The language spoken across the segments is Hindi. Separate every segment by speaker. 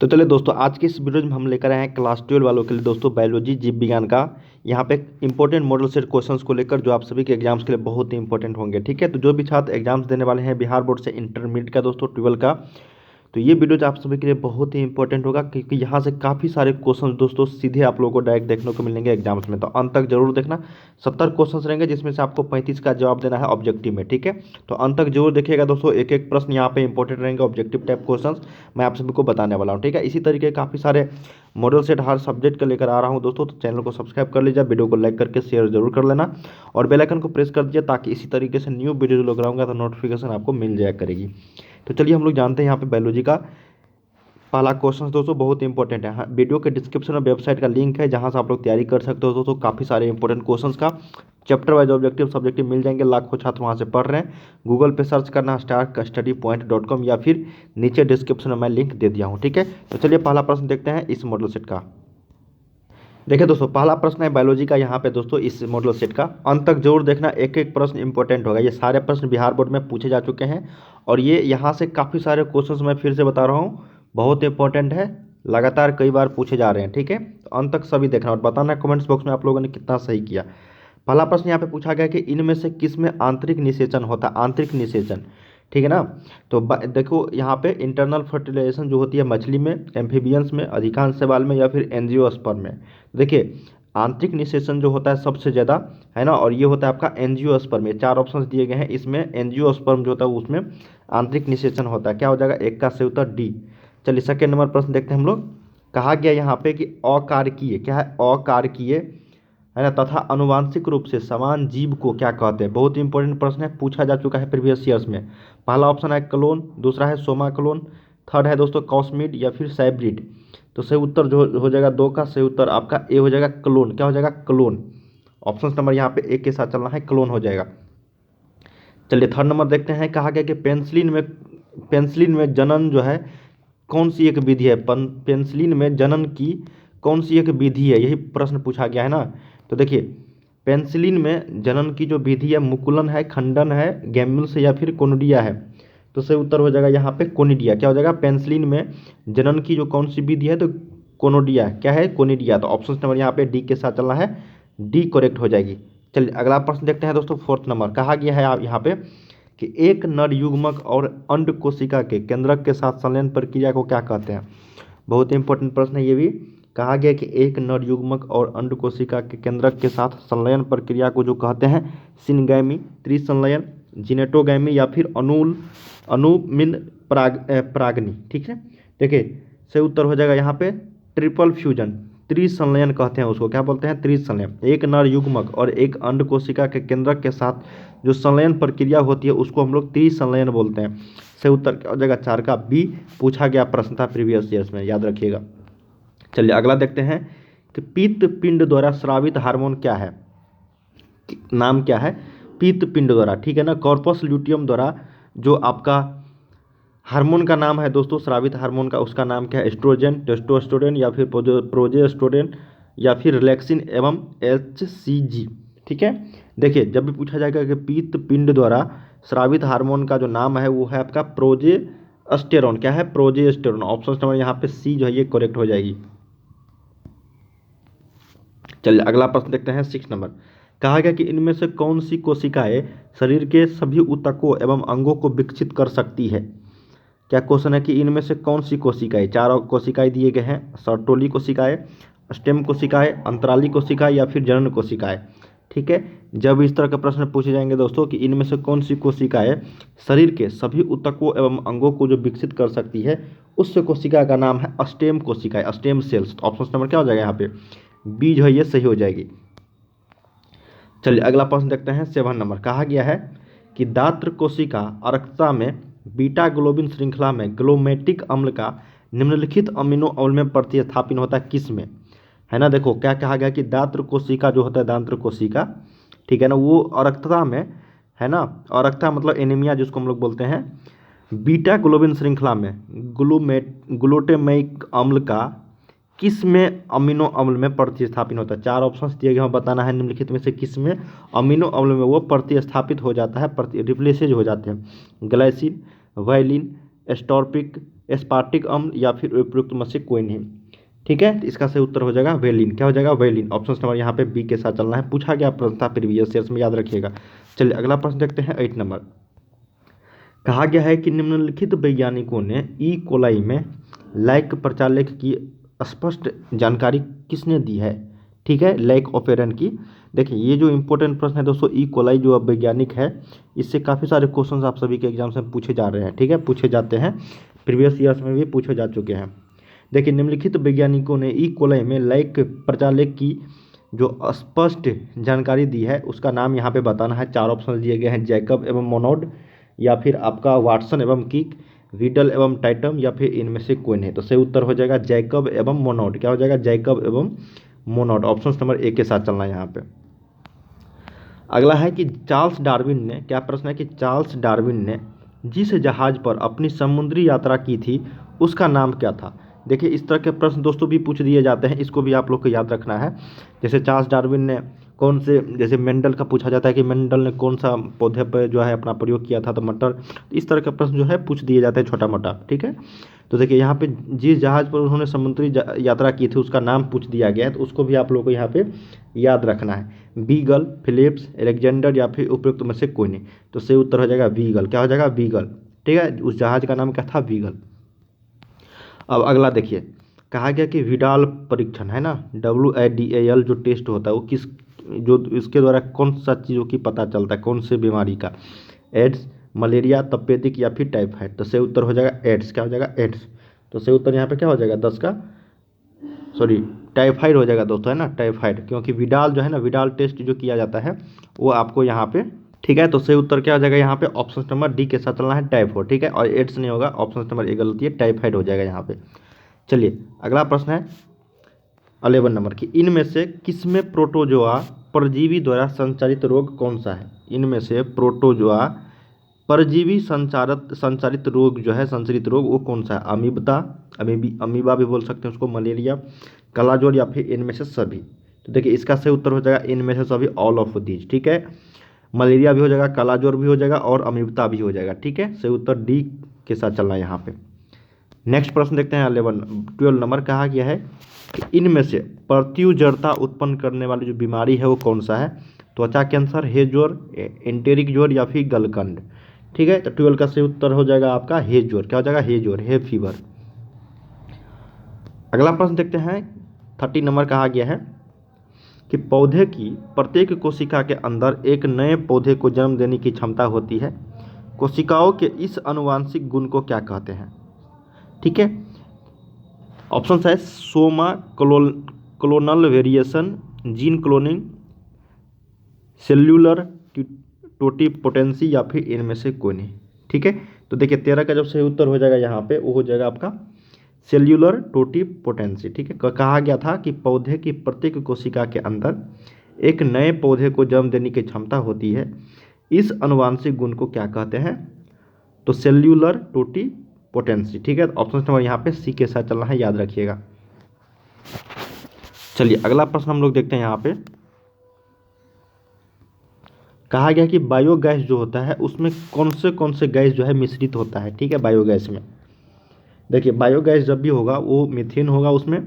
Speaker 1: तो चलिए दोस्तों, आज के इस वीडियो में हम लेकर आए हैं क्लास 12 वालों के लिए दोस्तों बायोलॉजी जीव विज्ञान का यहाँ पे इंपॉर्टेंट मॉडल सेट क्वेश्चंस को लेकर, जो आप सभी के एग्जाम्स के लिए बहुत ही इंपॉर्टेंट होंगे। ठीक है, तो जो भी छात्र एग्जाम्स देने वाले हैं बिहार बोर्ड से इंटरमीडिएट का दोस्तों 12 का, तो ये वीडियो जो आप सभी के लिए बहुत ही इंपॉर्टेंट होगा, क्योंकि यहाँ से काफ़ी सारे क्वेश्चंस दोस्तों सीधे आप लोगों को डायरेक्ट देखने को मिलेंगे एग्जाम्स में। तो अंत तक जरूर देखना। 70 क्वेश्चंस रहेंगे, जिसमें से आपको 35 का जवाब देना है ऑब्जेक्टिव में। ठीक है, तो अंत तक जरूर देखिएगा दोस्तों। एक एक प्रश्न यहाँ पे इंपॉर्टेंट रहेंगे, ऑब्जेक्टिव टाइप क्वेश्चंस मैं आप सभी को बताने वाला हूँ। ठीक है, इसी तरीके काफ़ी सारे मॉडल सेट हर सब्जेक्ट का लेकर आ रहा हूँ दोस्तों। तो चैनल को सब्सक्राइब कर लीजिए, वीडियो को लाइक करके शेयर जरूर कर लेना और बेल आइकन को प्रेस कर दीजिए, ताकि इसी तरीके से न्यू वीडियो जो लगाऊंगा तो नोटिफिकेशन आपको मिल जाया करेगी। तो चलिए हम लोग जानते हैं यहाँ पे बायोलॉजी का पहला क्वेश्चन दोस्तों बहुत इंपॉर्टेंट है। हाँ, वीडियो के डिस्क्रिप्शन में वेबसाइट का लिंक है, जहां से आप लोग तैयारी कर सकते हो दोस्तों। काफ़ी सारे इंपॉर्टेंट क्वेश्चंस का चैप्टर वाइज ऑब्जेक्टिव सब्जेक्टिव मिल जाएंगे। लाखों छात्र वहां से पढ़ रहे हैं। गूगल पे सर्च करना starstudypoint.com या फिर नीचे डिस्क्रिप्शन में मैं लिंक दे दिया हूँ। ठीक है, तो चलिए पहला प्रश्न देखते हैं इस मॉडल सेट का। देखिए दोस्तों, पहला प्रश्न है बायोलॉजी का यहाँ पे दोस्तों इस मॉडल सेट का। अंत तक जरूर देखना, एक एक प्रश्न इंपॉर्टेंट होगा। ये सारे प्रश्न बिहार बोर्ड में पूछे जा चुके हैं और ये यहाँ से काफ़ी सारे क्वेश्चंस मैं फिर से बता रहा हूँ, बहुत इंपॉर्टेंट है, लगातार कई बार पूछे जा रहे हैं। ठीक है, तो अंत तक सभी देखना और बताना कमेंट्स बॉक्स में आप लोगों ने कितना सही किया। पहला प्रश्न यहाँ पे पूछा गया कि इनमें से किस में आंतरिक निषेचन होता है। आंतरिक निषेचन, ठीक है ना। तो देखो यहाँ पे इंटरनल फर्टिलाइजेशन जो होती है मछली में, एम्फीबियंस में, अधिकांश शैवाल में या फिर एंजियोस्पर्म में। देखिए आंतरिक निषेचन जो होता है सबसे ज़्यादा, है ना, और ये होता है आपका एंजियोस्पर्म। ये 4 ऑप्शन दिए गए हैं, इसमें एंजियोस्पर्म जो होता है उसमें आंतरिक निषेचन होता है। क्या हो जाएगा, एक का सही उत्तर डी। चलिए सेकेंड नंबर प्रश्न देखते हैं हम लोग। कहा गया यहाँ पे कि अकारकीय, क्या है, अकारकीय, है ना, तथा अनुवांशिक रूप से समान जीव को क्या कहते हैं। बहुत ही इंपॉर्टेंट प्रश्न है, पूछा जा चुका है प्रीवियस ईयर्स में। पहला ऑप्शन है क्लोन, दूसरा है सोमा क्लोन, थर्ड है दोस्तों कॉस्मिड या फिर साइब्रिड। तो सही उत्तर जो हो जाएगा 2 का सही उत्तर आपका ए हो जाएगा, क्लोन। क्या हो जाएगा, क्लोन। ऑप्शन नंबर यहाँ पे एक के साथ चलना है, क्लोन हो जाएगा। चलिए थर्ड नंबर देखते हैं। कहा गया कि पेंसिलिन में जनन जो है कौन सी एक विधि है। पेंसिलिन में जनन की कौन सी एक विधि है, यही प्रश्न पूछा गया है ना। तो देखिए पेंसिलिन में जनन की जो विधि है, मुकुलन है, खंडन है, गैम्यूल्स या फिर कोनिडिया है। तो सही उत्तर हो जाएगा यहाँ पे कोनिडिया। क्या हो जाएगा, पेंसिलिन में जनन की जो कौन सी विधि है, तो कोनोडिया, क्या है, कोनिडिया। तो ऑप्शन नंबर यहाँ पे डी के साथ चलना है, डी करेक्ट हो जाएगी। चलिए अगला प्रश्न देखते हैं दोस्तों, फोर्थ नंबर। कहा गया है आप यहाँ पे कि एक नर युग्मक और अंड कोशिका के केंद्रक के साथ संलयन प्रक्रिया को क्या कहते हैं। बहुत ही इंपॉर्टेंट प्रश्न है ये भी। कहा गया कि एक नर युग्मक और अंड कोशिका के केंद्रक के साथ संलयन प्रक्रिया को जो कहते हैं सिनगैमी, त्रिसंलयन, जिनेटोगैमी या फिर अनुमिन परागनी। ठीक है, देखिए सही उत्तर हो जाएगा यहाँ पे ट्रिपल फ्यूजन, त्रिसंलयन कहते हैं उसको। क्या बोलते हैं, त्रिसंलयन। एक नर युग्मक और एक अंड कोशिका के केंद्रक के साथ जो संलयन प्रक्रिया होती है उसको हम लोग त्रिसंलयन बोलते हैं। सही उत्तर क्या हो जाएगा, 4 का बी। पूछा गया प्रश्न था प्रीवियस ईयर्स में, याद रखिएगा। चलिए अगला देखते हैं कि पित्त पिंड द्वारा स्रावित हार्मोन क्या है। नाम क्या है, पित्त पिंड द्वारा, ठीक है ना। कॉर्पस ल्यूटियम द्वारा जो आपका हार्मोन का नाम है दोस्तों, स्रावित हार्मोन का, उसका नाम क्या है, एस्ट्रोजन, टेस्टोस्टेरोन या फिर प्रोजेस्टेरोन या फिर रिलैक्सिन एवं HCG। ठीक है, देखिए जब भी पूछा जाएगा कि पित्त पिंड द्वारा स्रावित हार्मोन का जो नाम है वो है आपका प्रोजेस्टेरोन। क्या है, प्रोजेस्टेरोन। ऑप्शन नंबर यहाँ पे सी जो है ये करेक्ट हो जाएगी। चलिए अगला प्रश्न देखते हैं 6 नंबर। कहा गया कि इनमें से कौन सी कोशिकाएं शरीर के सभी ऊतकों एवं अंगों को विकसित कर सकती है। क्या क्वेश्चन है कि इनमें से कौन सी कोशिकाएं, 4 कोशिकाएं दिए गए हैं, सर्टोली कोशिकाएं, स्टेम कोशिकाएं, अंतराली कोशिकाएं या फिर जनन कोशिकाएं। ठीक है, जब इस तरह के प्रश्न पूछे जाएंगे दोस्तों कि इनमें से कौन सी कोशिकाएं शरीर के सभी ऊतकों एवं अंगों को जो विकसित कर सकती है, उस कोशिका का नाम है स्टेम कोशिकाएं, स्टेम सेल्स। तो ऑप्शन नंबर क्या हो जाएगा यहाँ पे, बी जो है ये सही हो जाएगी। चलिए अगला प्रश्न देखते हैं 7 नंबर। कहा गया है कि दात्र कोशिका अर्कता में बीटा ग्लोबिन श्रृंखला में ग्लोमेटिक अम्ल का निम्नलिखित अमीनो अम्ल में प्रतिस्थापन होता है किस में, है ना। देखो क्या कहा गया कि दात्र कोशिका जो होता है, दात्र कोशिका, ठीक है ना, वो अर्कता में, है ना, अर्कता मतलब एनीमिया जिसको हम लोग बोलते हैं, बीटा ग्लोबिन श्रृंखला में ग्लूटामिक अम्ल का किस में अमीनो अम्ल में प्रतिस्थापित होता है। 4 ऑप्शंस दिए गए हैं, बताना है निम्नलिखित में से किस में अमीनो अम्ल में वो प्रतिस्थापित हो जाता है, रिप्लेसेज हो जाते हैं। ग्लाइसिन, वाइलिन, एस्टॉर्पिक, एस्पार्टिक अम्ल या फिर उपयुक्त में से कोई नहीं। ठीक है, तो इसका सही उत्तर हो जाएगा वेलिन। क्या हो जाएगा? वेलिन। ऑप्शन नंबर यहाँ पे बी के साथ चलना है। पूछा गया प्रश्न था प्रीवियस ईयर्स में, याद रखिएगा। चलिए अगला प्रश्न देखते हैं 8 नंबर। कहा गया है कि निम्नलिखित वैज्ञानिकों ने ई कोलाई में लैक प्रचालक की स्पष्ट जानकारी किसने दी है? ठीक है, लैक ऑपेरन की। देखिए ये जो इंपॉर्टेंट प्रश्न है दोस्तों, ई कोलाई जो अब वैज्ञानिक है, इससे काफ़ी सारे क्वेश्चंस आप सभी के एग्जाम्स में पूछे जा रहे हैं। ठीक है, पूछे जाते हैं, प्रीवियस ईयर्स में भी पूछे जा चुके हैं। देखिए निम्नलिखित वैज्ञानिकों ने ई कोलाई में लैक प्रचालक की जो स्पष्ट जानकारी दी है उसका नाम यहाँ पे बताना है। 4 ऑप्शन दिए गए हैं, जैकब एवं मोनोड, या फिर आपका वाटसन एवं किक, वीडल एवं टाइटम, या फिर इनमें से कोई नहीं। तो सही उत्तर हो जाएगा जैकब एवं मोनोड। क्या हो जाएगा? जैकब एवं मोनोड। ऑप्शन नंबर ए के साथ चलना है यहाँ पे। अगला है कि चार्ल्स डार्विन ने, क्या प्रश्न है कि चार्ल्स डार्विन ने जिस जहाज पर अपनी समुद्री यात्रा की थी उसका नाम क्या था? देखिए इस तरह के प्रश्न दोस्तों भी पूछ दिए जाते हैं, इसको भी आप लोग को याद रखना है। जैसे चार्ल्स डार्विन ने कौन से, जैसे मेंडल का पूछा जाता है कि मेंडल ने कौन सा पौधे पर जो है अपना प्रयोग किया था, तो मटर। इस तरह के प्रश्न जो है पूछ दिए जाते हैं छोटा मोटा। ठीक है, तो देखिए यहाँ पे जिस जहाज़ पर उन्होंने समुद्री यात्रा की थी उसका नाम पूछ दिया गया है, तो उसको भी आप लोग को यहाँ पे याद रखना है। बीगल, फिलिप्स, एलेक्जेंडर, या फिर उपयुक्त में से कोई नहीं। तो सही उत्तर हो जाएगा बीगल। क्या हो जाएगा? बीगल। ठीक है, उस जहाज का नाम क्या था? बीगल। अब अगला देखिए, कहा गया कि विडाल परीक्षण है ना, WADAL जो टेस्ट होता है वो किस, जो इसके द्वारा कौन सा चीज़ों की पता चलता है, कौन से बीमारी का? एड्स, मलेरिया, तपेदिक, या फिर टाइफाइड। तो सही उत्तर हो जाएगा एड्स। क्या हो जाएगा? एड्स। तो सही उत्तर यहाँ पे क्या हो जाएगा? 10 का, सॉरी टाइफाइड हो जाएगा दोस्तों, है ना, टाइफाइड। क्योंकि विडाल जो है ना, विडाल टेस्ट जो किया जाता है वो आपको यहाँ पे, ठीक है। तो सही उत्तर क्या हो जाएगा यहाँ पे? ऑप्शन नंबर डी के साथ चलना है, टाइफाइड। ठीक है, और एड्स नहीं होगा, ऑप्शन नंबर ए गलती है, टाइफाइड हो जाएगा यहाँ पे। चलिए अगला प्रश्न है 11 नंबर की, इनमें से किसमें प्रोटोजोआ परजीवी द्वारा संचारित रोग कौन सा है? इनमें से प्रोटोजोआ परजीवी संचारित रोग जो है, संचारित रोग, वो कौन सा है? अमीबा, अमीबा भी बोल सकते हैं उसको, मलेरिया, कालाजोर, या फिर इनमें से सभी। तो देखिए इसका सही उत्तर हो जाएगा इनमें से सभी, ऑल ऑफ दीज। ठीक है, मलेरिया भी हो जाएगा, कालाजोर भी हो जाएगा, और अमीबा भी हो जाएगा। ठीक है, सही उत्तर डी के साथ चलना है यहाँ पे। नेक्स्ट प्रश्न देखते हैं 12 नंबर। कहा गया है कि इनमें से प्रत्युजरता उत्पन्न करने वाली जो बीमारी है वो कौन सा है? त्वचा कैंसर, हेज जोर, एंटेरिक जोर, या फिर गलकंड। ठीक है, तो 12 का सही उत्तर हो जाएगा आपका हेज जोर। क्या हो जाएगा? हेज जोर, हे फीवर। अगला प्रश्न देखते हैं 30 नंबर। कहा गया है कि पौधे की प्रत्येक कोशिका के अंदर एक नए पौधे को जन्म देने की क्षमता होती है। कोशिकाओं के इस अनुवांशिक गुण को क्या कहते हैं? ठीक है, ऑप्शन है Soma, clonal variation, gene cloning, cellular totipotency, या फिर इनमें से कोई नहीं। ठीक है, तो देखिए 13 का जब सही उत्तर हो जाएगा यहाँ पे, वो हो जाएगा आपका सेल्यूलर टोटिपोटेंसी। ठीक है, कहा गया था कि पौधे की प्रत्येक कोशिका के अंदर एक नए पौधे को जन्म देने की क्षमता होती है, इस अनुवांशिक गुण को क्या कहते हैं? तो सेल्यूलर टोटिपोटेंसी। ठीक है, ऑप्शन नंबर यहाँ पे सी के साथ चलना है, याद रखिएगा। चलिए अगला प्रश्न हम लोग देखते हैं यहाँ पे। कहा गया कि बायोगैस जो होता है उसमें कौन से गैस जो है मिश्रित होता है? ठीक है, बायोगैस में देखिए, बायोगैस जब भी होगा वो मीथेन होगा, उसमें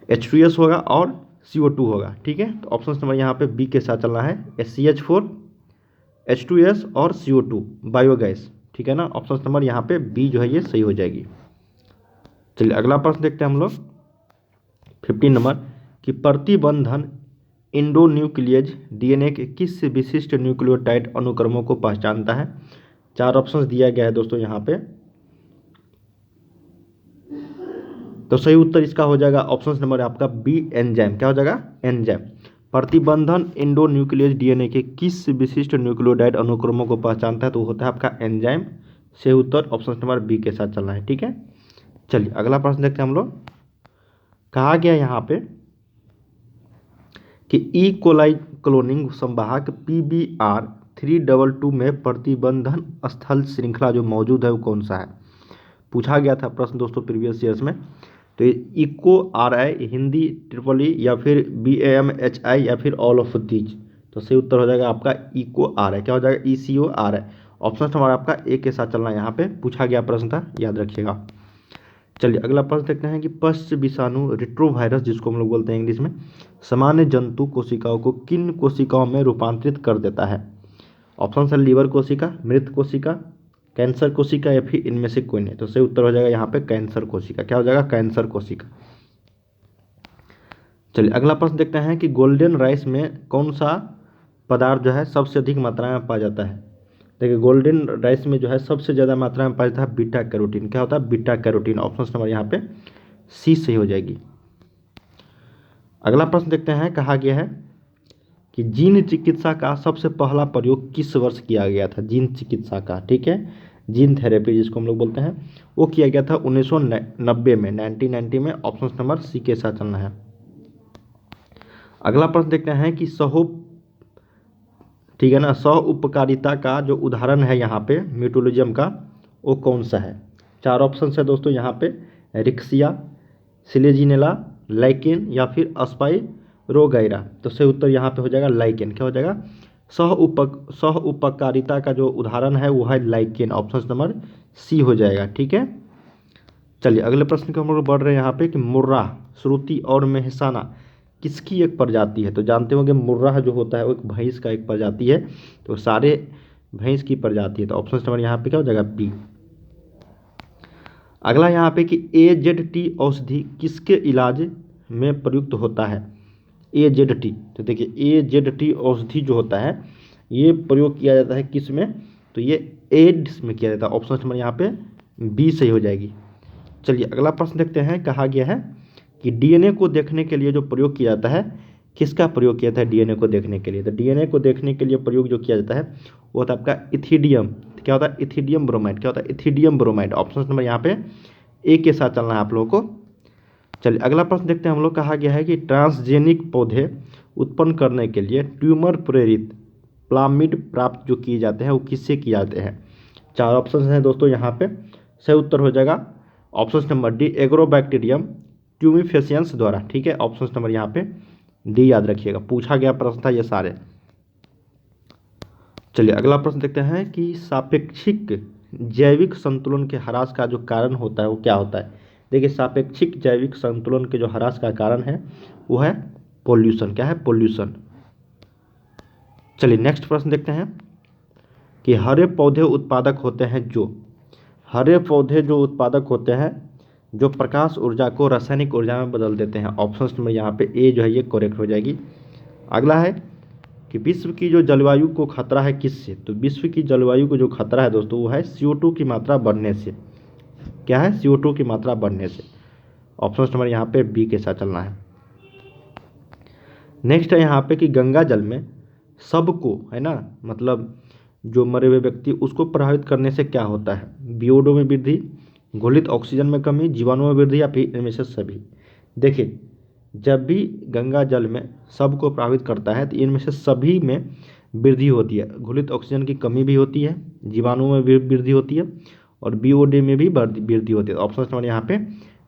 Speaker 1: H2S होगा और CO2 होगा। ठीक है, तो ऑप्शन नंबर यहाँ पे बी के साथ चलना है, CH4, H2S और CO2 बायोगैस। ठीक है ना, ऑप्शन नंबर यहाँ पे बी जो है ये सही हो जाएगी। चलिए अगला प्रश्न देखते हैं हम लोग 15 नंबर कि प्रतिबंधन इंडोन्यूक्लियेज DNA के किस विशिष्ट न्यूक्लियोटाइड अनुक्रमों को पहचानता है? 4 ऑप्शन दिया गया है दोस्तों यहाँ पे, तो सही उत्तर इसका हो जाएगा ऑप्शन नंबर आपका बी, एंजाइम। क्या हो जाएगा? एंजाइम। प्रतिबंधन इंडोन्यूक्लियेज DNA के किस विशिष्ट न्यूक्लियोटाइड अनुक्रमों को पहचानता है? तो होता है आपका एंजाइम। सही उत्तर ऑप्शन नंबर बी के साथ चलना है। ठीक है, चलिए अगला प्रश्न देखते हैं हम लोग। कहा गया यहाँ पे कि ई कोलाई क्लोनिंग संवाहक PBR322 में प्रतिबंधन स्थल श्रृंखला जो मौजूद है वो कौन सा है? पूछा गया था प्रश्न दोस्तों प्रीवियस ईयर्स में। तो इको RI, हिंदी ट्रिपल या फिर BAMHI, या फिर ऑल ऑफ दीज। तो सही उत्तर हो जाएगा आपका इको RI। क्या हो जाएगा? ECO RI। ऑप्शन हमारा आपका ए के साथ चलना है, यहाँ पे पूछा गया प्रश्न था, याद रखिएगा। चलिए अगला प्रश्न देखते हैं कि पश्च विषाणु रेट्रोवायरस, जिसको हम लोग बोलते हैं इंग्लिश में, सामान्य जंतु कोशिकाओं को किन कोशिकाओं में रूपांतरित कर देता है? ऑप्शन है लीवर कोशिका, मृत कोशिका, कैंसर कोशिका या फिर इनमें से कोई नहीं। तो सही उत्तर हो जाएगा यहाँ पे कैंसर कोशिका। क्या हो जाएगा? कैंसर कोशिका। चलिए अगला प्रश्न देखते हैं कि गोल्डन राइस में कौन सा पदार्थ जो है सबसे अधिक मात्रा में पाया जाता है? देखिए गोल्डन राइस में जो है सबसे ज़्यादा मात्रा में पाया जाता है बीटा कैरोटीन। क्या होता है? Beta carotene. ऑप्शन नंबर यहाँ पे सी सही हो जाएगी। अगला प्रश्न देखते हैं, कहा गया है कि जीन चिकित्सा का सबसे पहला प्रयोग किस वर्ष किया गया था? जीन चिकित्सा का, ठीक है, जीन थेरेपी जिसको हम लोग बोलते हैं, वो किया गया था 1990 में, 1990 में। ऑप्शन नंबर सी के साथ चलना है। अगला प्रश्न देखते हैं कि ठीक है ना, सह उपकारिता का जो उदाहरण है यहाँ पे म्यूटोलॉजियम का, वो कौन सा है? 4 ऑप्शन है दोस्तों यहाँ पे, रिक्सिया, सिलेजिनेला, लाइकेन या फिर अस्पाइरोगाइरा। तो सही उत्तर यहाँ पे हो जाएगा लाइकेन। क्या हो जाएगा? सह उपकारिता का जो उदाहरण है वो है लाइकेन। ऑप्शन नंबर सी हो जाएगा, ठीक है। चलिए अगले प्रश्न को हम लोग बढ़ रहे हैं यहाँ पे कि मुर्रा, श्रुति और मेहसाना किसकी एक प्रजाति है? तो जानते होंगे मुर्रा जो होता है वो एक भैंस का एक प्रजाति है, तो सारे भैंस की प्रजाति है। तो ऑप्शन नंबर यहाँ पे क्या हो जाएगा? बी। अगला यहाँ पे कि AZT औषधि किसके इलाज में प्रयुक्त होता है? AZT, तो देखिए AZT औषधि जो होता है ये प्रयोग किया जाता है किस में? तो ये एड्स में किया जाता है। ऑप्शन नंबर यहाँ पे बी सही हो जाएगी। चलिए अगला प्रश्न देखते हैं, कहा गया है कि डीएनए को देखने के लिए जो प्रयोग किया जाता है, किसका प्रयोग किया जाता है डीएनए को देखने के लिए? तो डीएनए को देखने के लिए प्रयोग जो किया जाता है वो होता है आपका इथिडियम। क्या होता है? Ethidium bromide. क्या होता है? Ethidium bromide. ऑप्शन नंबर यहाँ पे ए के साथ चलना है आप लोगों को। चलिए अगला प्रश्न देखते हैं हम लोग, कहा गया है कि ट्रांसजेनिक पौधे उत्पन्न करने के लिए ट्यूमर प्रेरित प्लामिड प्राप्त जो किए जाते हैं वो किससे किए जाते हैं? 4 ऑप्शन हैं दोस्तों यहाँ पे, सही उत्तर हो जाएगा option number D, agrobacterium tumefaciens द्वारा, ठीक है। ऑप्शन नंबर यहाँ पे डी याद रखिएगा, पूछा गया प्रश्न था ये सारे। चलिए अगला प्रश्न देखते हैं कि सापेक्षिक जैविक संतुलन के ह्रास का जो कारण होता है वो क्या होता है? देखिए सापेक्षिक जैविक संतुलन के जो ह्रास का कारण है वो है पोल्यूशन। क्या है? पोल्यूशन। चलिए नेक्स्ट प्रश्न देखते हैं कि हरे पौधे उत्पादक होते हैं जो प्रकाश ऊर्जा को रासायनिक ऊर्जा में बदल देते हैं। ऑप्शन नंबर यहाँ पे ए जो है ये करेक्ट हो जाएगी। अगला है कि विश्व की जो जलवायु को खतरा है किससे? तो विश्व की जलवायु को जो खतरा है दोस्तों वो है CO2 की मात्रा बढ़ने से। क्या है? CO2 की मात्रा बढ़ने से। ऑप्शन नंबर यहाँ पे बी के साथ चलना है। नेक्स्ट है यहाँ पे कि गंगा जल में सबको, है ना, मतलब जो मरे हुए व्यक्ति उसको प्रभावित करने से क्या होता है? CO2 में वृद्धि, घुलित ऑक्सीजन में कमी, जीवाणु में वृद्धि या फिर इनमें से सभी। देखिए जब भी गंगा जल में सबको प्रभावित करता है तो इनमें से सभी में वृद्धि होती है। घुलित ऑक्सीजन की कमी भी होती है, जीवाणुओं में भी वृद्धि होती है और BOD में भी वृद्धि होती है। ऑप्शन नंबर यहाँ पे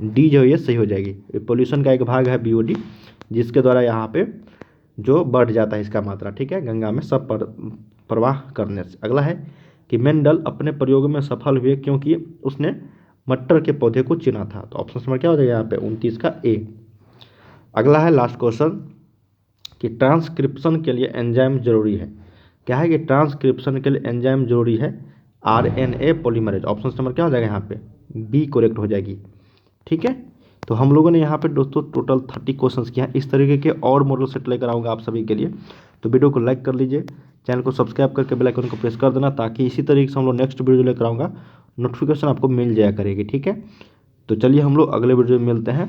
Speaker 1: डी जो है ये सही हो जाएगी। पोल्यूशन का एक भाग है BOD, जिसके द्वारा यहाँ पे जो बढ़ जाता है इसका मात्रा, ठीक है, गंगा में सब प्रवाह करने से। अगला है कि मेंडल अपने प्रयोग में सफल हुए क्योंकि उसने मटर के पौधे को चुना था। तो ऑप्शन नंबर क्या हो जाएगा यहाँ पे 29 का ए। अगला है लास्ट क्वेश्चन कि ट्रांसक्रिप्शन के लिए एंजाइम जरूरी है। क्या है कि ट्रांसक्रिप्शन के लिए एंजाइम जरूरी है? RNA polymerase. ऑप्शन नंबर क्या हो जाएगा यहाँ पे? बी करेक्ट हो जाएगी, ठीक है। तो हम लोगों ने यहाँ पे दोस्तों टोटल 30 क्वेश्चंस किए हैं। इस तरीके के और मॉडल सेट लेकर आऊँगा आप सभी के लिए। तो वीडियो को लाइक कर लीजिए, चैनल को सब्सक्राइब करके बेल आइकन को प्रेस कर देना, ताकि इसी तरीके से हम लोग नेक्स्ट वीडियो लेकर आऊँगा नोटिफिकेशन आपको मिल जाया करेगी, ठीक है। तो चलिए हम लोग अगले वीडियो में मिलते हैं।